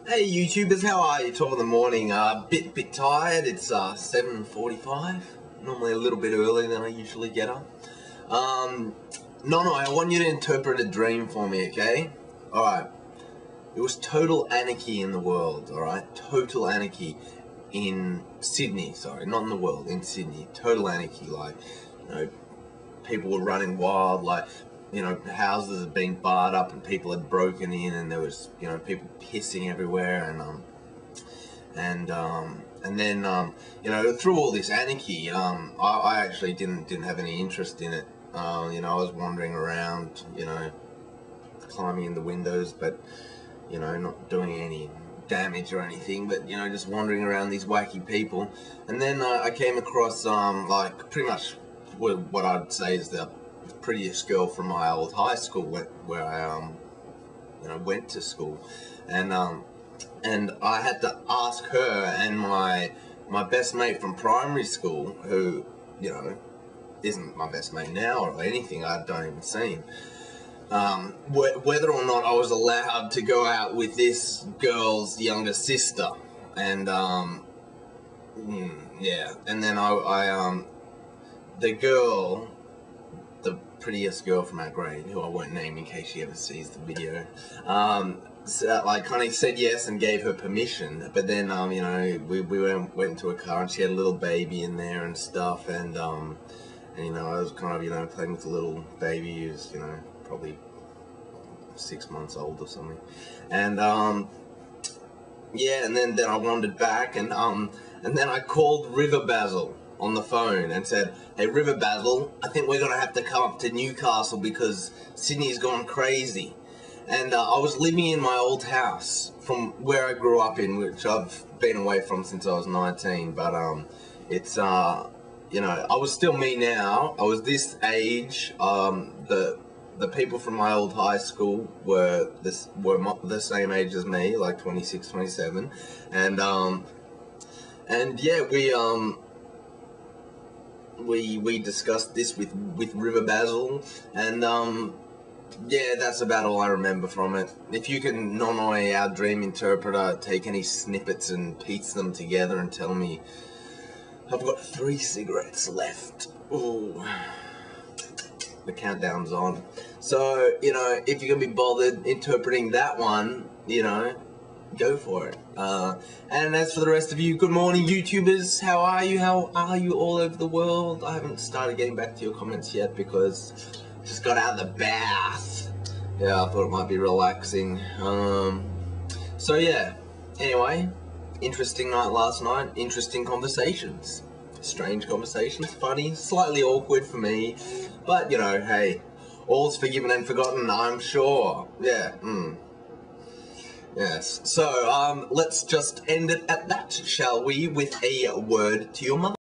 Hey YouTubers, how are you? Top of the morning. Bit tired. It's 7:45. Normally a little bit earlier than I usually get up. No, I want you to interpret a dream for me, okay? Alright. It was total anarchy in the world, alright? Total anarchy in Sydney, sorry, not in the world, in Sydney. Total anarchy, like, you know, people were running wild, like, you know, houses had been barred up and people had broken in, and there was, you know, people pissing everywhere, and then you know, through all this anarchy, I actually didn't have any interest in it. You know, I was wandering around, you know, climbing in the windows, but, you know, not doing any damage or anything, but, you know, just wandering around these wacky people. And then I came across like pretty much what I'd say is the prettiest girl from my old high school where I you know, went to school, and I had to ask her and my best mate from primary school, who, you know, isn't my best mate now or anything, I don't even see him, whether or not I was allowed to go out with this girl's younger sister. And yeah, and then the girl, the prettiest girl from our grade, who I won't name in case she ever sees the video, so, like, kind of said yes and gave her permission. But then you know, we went into a car and she had a little baby in there and stuff, and you know, I was kind of, you know, playing with the little baby who's, you know, probably 6 months old or something. And yeah, and then I wandered back, and then I called River Basil on the phone and said, "Hey River Basil, I think we're gonna have to come up to Newcastle because Sydney's gone crazy." And I was living in my old house from where I grew up in, which I've been away from since I was 19, but it's you know, I was still me now. I was this age. The people from my old high school were the same age as me, like 26, 27, and yeah, we discussed this with River Basil, and yeah, that's about all I remember from it. If you can, Nonoi, our dream interpreter, take any snippets and piece them together and tell me. I've got 3 cigarettes left. Ooh. The countdown's on. So, you know, if you're gonna be bothered interpreting that one, you know, go for it. And as for the rest of you, good morning YouTubers, how are you? How are you all over the world? I haven't started getting back to your comments yet because I just got out of the bath. Yeah, I thought it might be relaxing. So yeah, anyway, interesting night last night, interesting conversations. Strange conversations, funny, slightly awkward for me, but, you know, hey, all's forgiven and forgotten, I'm sure. Yeah, Yes, so let's just end it at that, shall we, with a word to your mother.